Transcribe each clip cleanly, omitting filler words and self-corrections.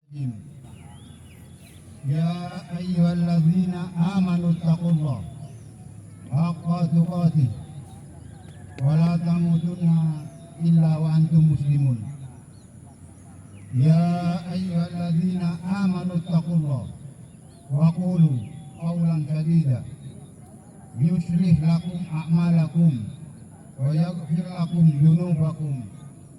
Ya ayyuhalladzina amanu taqullaha haqqa tuqatih wa la tamutunna illa wa antum muslimun. Ya ayyuhalladzina amanu taqullaha wa qulu qawlan sadida yuslih lakum a'malakum wa yaghfir lakum dhunubakum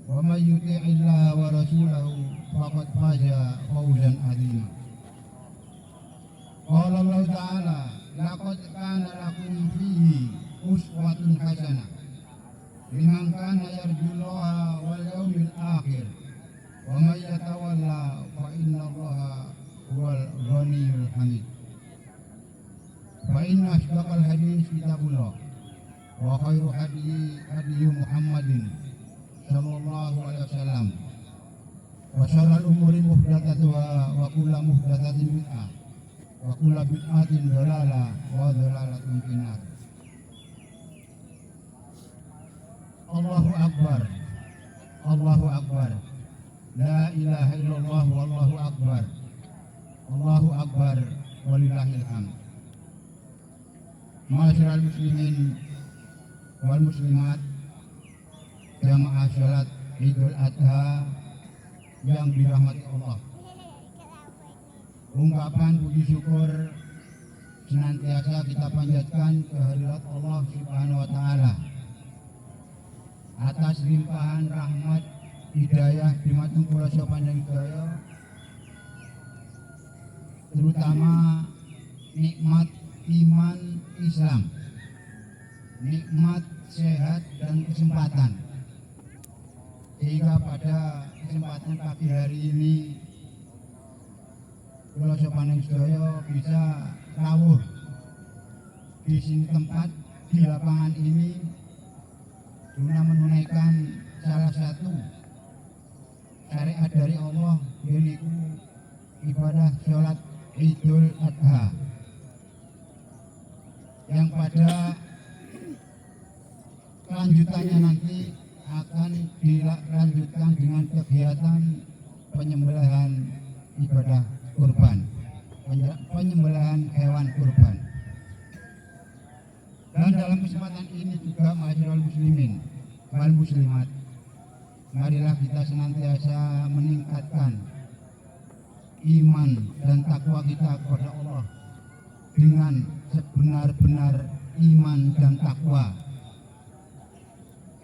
wa may yuti'illaha wa rasulahu faqad faza fawzan 'azima. Qala Allah Ta'ala laqad kana lakum fihi uswatun hasanah liman kana yarjullaha wal yawmil akhir wa may yatawalla fa innallaha huwal ghaniyyul hamid. Fa inna asdaqal hadits kitabullah wa khairu hadyi Muhammadin sallallahu alaihi wasallam wa syarrul umuri muhdatsatuha wa kullu muhdatsatin bid'ah wa kullu bid'atin dhalalah wa dhalalatun finnar. Allahu akbar, Allahu akbar, la ilaha illallah wallahu akbar, Allahu akbar walillahil hamd. Ma'asyiral muslimin wal muslimat, jamaah salat Idul Adha yang dirahmati Allah. Ungkapan puji syukur senantiasa kita panjatkan kehadirat Allah Subhanahu wa taala atas limpahan rahmat hidayah dimatung kula sopanjang hidayah, terutama nikmat iman Islam, nikmat sehat dan kesempatan, sehingga pada kesempatan pagi hari ini kula sopanjang hidayah bisa rawuh di sini tempat di lapangan ini guna menunaikan salah satu syariat dari Allah, yaitu ibadah sholat Idul Adha, yang pada kelanjutannya nanti akan dilanjutkan dengan kegiatan penyembelihan ibadah kurban, penyembelihan hewan kurban. Dan dalam kesempatan ini juga ma'asyiral muslimin wal muslimat, marilah kita senantiasa meningkatkan iman dan takwa kita kepada Allah dengan sebenar-benar iman dan takwa,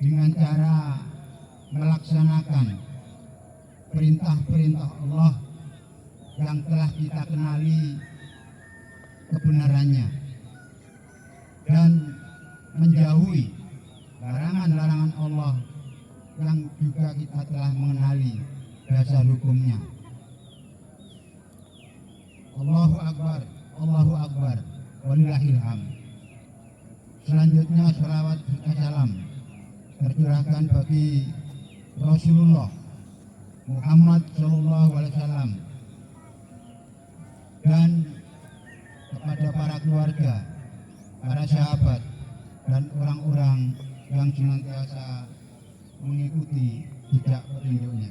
dengan cara melaksanakan perintah-perintah Allah yang telah kita kenali kebenarannya, dan menjauhi larangan-larangan Allah yang juga kita telah mengenali dasar hukumnya. Allahu Akbar, Allahu Akbar, walillahil hamd. Selanjutnya salawat serta salam tercurahkan bagi Rasulullah Muhammad sallallahu alaihi wasallam dan kepada para keluarga, para sahabat, dan orang-orang yang senantiasa mengikuti jejak petunjuknya.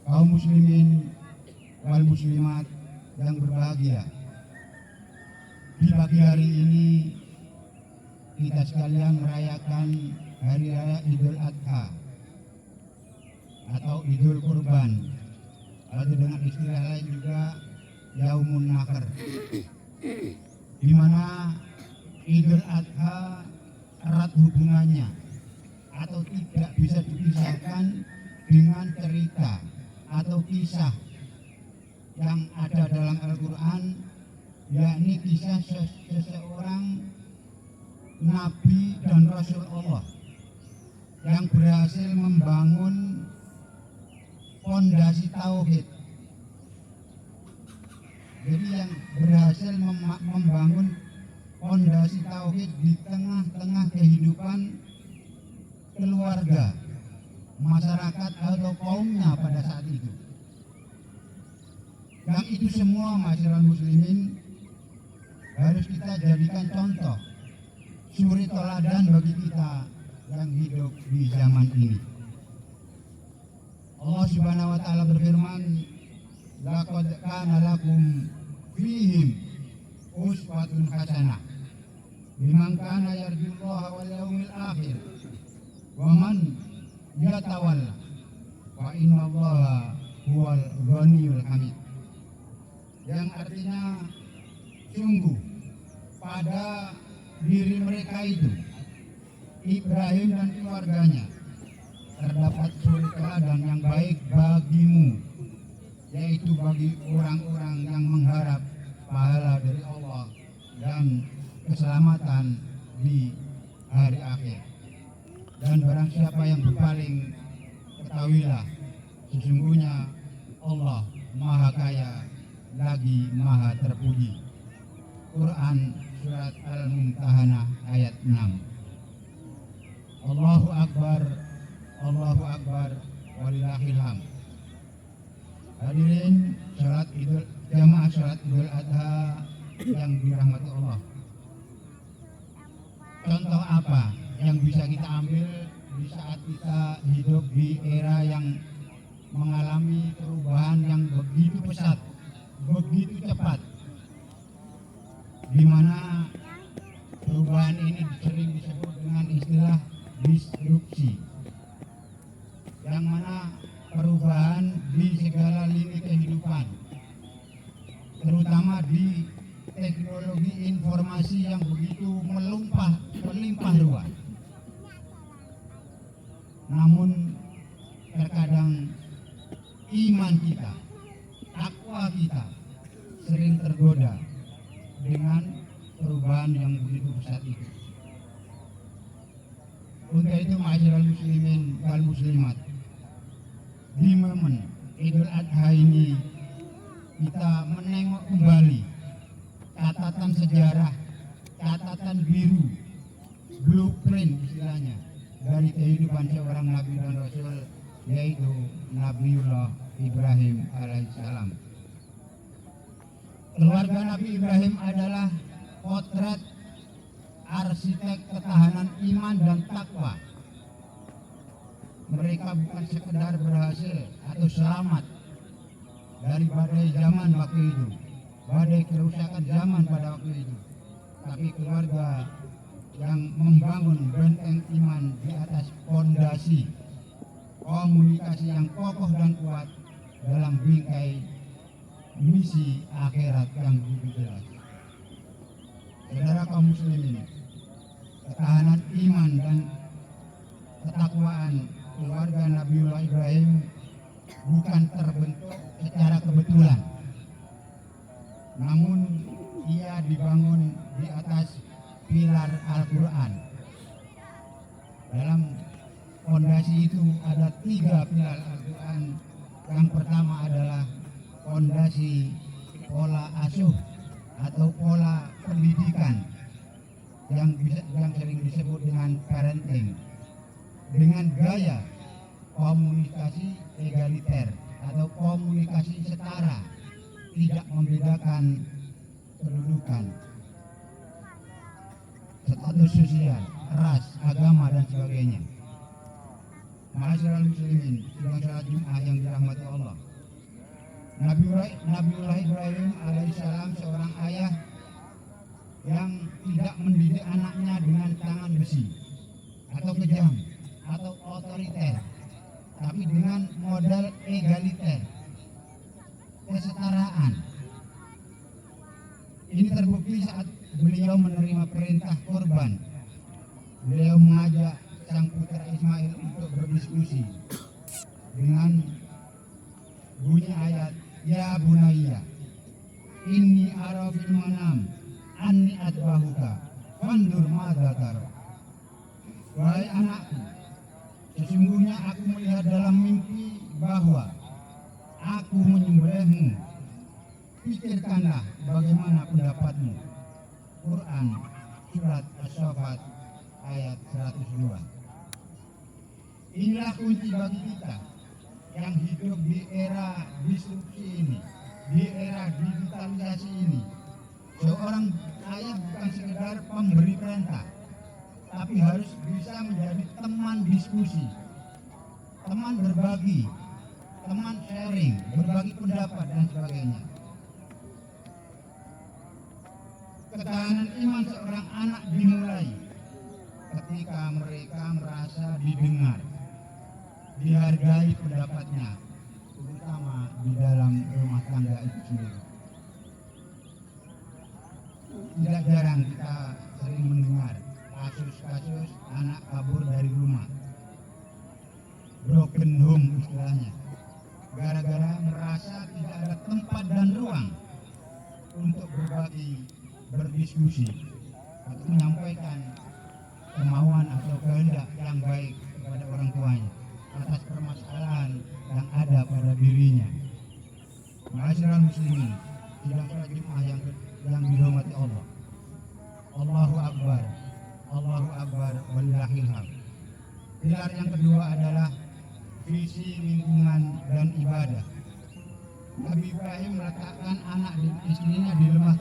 Kaum muslimin wal muslimat yang berbahagia, di pagi hari ini kita sekalian merayakan hari raya Idul Adha atau Idul Kurban, atau dengan istilah lain juga Yaumun Nahar, di mana Idul Adha erat hubungannya atau tidak bisa dipisahkan dengan cerita atau kisah yang ada dalam Al-Quran, yakni kisah seseorang Nabi dan Rasul Allah yang berhasil membangun fondasi tauhid. Jadi yang berhasil membangun fondasi tauhid di tengah-tengah kehidupan keluarga, masyarakat atau kaumnya pada saat itu. Yang itu semua, ma'asyiral muslimin, harus kita jadikan contoh, suri teladan bagi kita yang hidup di zaman ini. Allah Subhanahu wa taala berfirman, laqad kana lakum fihim uswatun hasanah liman kana yarjullaha wal yawmil akhir wa man yatawalla wa innallaha huwal ghaniyul hamid. Yang artinya sungguh pada diri mereka itu Ibrahim dan keluarganya terdapat suri teladan yang baik bagimu, yaitu bagi orang-orang yang mengharap pahala dari Allah dan keselamatan di hari akhir. Dan barang siapa yang berpaling, ketahuilah sesungguhnya Allah Maha Kaya lagi Maha Terpuji. Quran Surat Al-Mumtahanah ayat 6. Allahu Akbar, Allahu Akbar, walillahil hamd. Hadirin jamaah salat Idul Adha yang dirahmati Allah. Contoh apa yang bisa kita ambil di saat kita hidup di era yang mengalami perubahan yang begitu pesat, begitu cepat, di mana perubahan ini sering disebut dengan istilah disrupsi, yang mana perubahan di segala lini kehidupan, terutama di teknologi informasi yang begitu melimpah ruah. Namun terkadang iman kita, takwa kita sering tergoda dengan perubahan yang begitu besar itu. Untuk itu ma'asyiral muslimin wal muslimat, di momen Idul Adha ini kita menengok kembali catatan sejarah, catatan biru, blueprint istilahnya dari kehidupan seorang Nabi dan Rasul, yaitu Nabiullah Ibrahim alaihissalam. Keluarga Nabi Ibrahim adalah potret arsitek ketahanan iman dan takwa. Mereka bukan sekedar berhasil atau selamat dari badai zaman waktu itu, badai kerusakan zaman pada waktu itu, tapi keluarga yang membangun benteng iman di atas fondasi komunikasi yang kokoh dan kuat dalam bingkai misi akhirat yang lebih jelas. Saudara kaum muslimin, ketahanan iman dan ketakwaan keluarga Nabiullah Ibrahim bukan terbentuk secara kebetulan, namun ia dibangun di atas pilar Al-Quran. Dalam fondasi itu ada 3 pilar Al-Quran. Yang pertama adalah fondasi pola asuh atau pola pendidikan yang sering disebut dengan parenting, dengan gaya komunikasi egaliter atau komunikasi setara, tidak membedakan kedudukan, status sosial, ras, agama, dan sebagainya. Ma'asyiral muslimin, sidang salat Jumat yang dirahmati Allah. Nabiullah Ibrahim alaihissalam seorang ayah yang tidak mendidik anaknya dengan tangan besi atau kejam atau otoriter, tapi dengan model egaliter, kesetaraan. Ini terbukti saat beliau menerima perintah korban. Beliau mengajak sang putra Ismail untuk berdiskusi dengan bunyi ayat, ya bunayya inni ara fil manam anni adbahuka fandur madza tara. Wahai anakku, sesungguhnya aku melihat dalam mimpi bahwa aku menyembelihmu. Pikirkanlah bagaimana pendapatmu. Quran Surat As-Saffat ayat 102. Inilah kunci bagi kita yang hidup di era disrupsi ini, di era digitalisasi ini. Seorang ayah bukan sekedar pemberi perintah, tapi harus bisa menjadi teman diskusi, teman berbagi, teman sharing, berbagi pendapat dan sebagainya. Ketahanan iman seorang anak dimulai ketika mereka merasa didengar, dihargai pendapatnya, terutama di dalam rumah tangga itu sendiri. Tidak jarang kita sering mendengar kasus-kasus anak kabur dari rumah, broken home istilahnya, gara-gara merasa tidak ada tempat dan ruang untuk berbagi, berdiskusi, atau menyampaikan kemauan atau kehendak yang baik kepada orang tuanya atas permasalahan yang ada pada dirinya. Ma'asyiral muslimin, sidang salat Jumat yang dirahmati Allah. Allahu Akbar, Allahu Akbar, walillahil hamd. Pilar yang kedua adalah visi lingkungan dan ibadah. Nabi Ibrahim meletakkan anak dan istrinya di lembah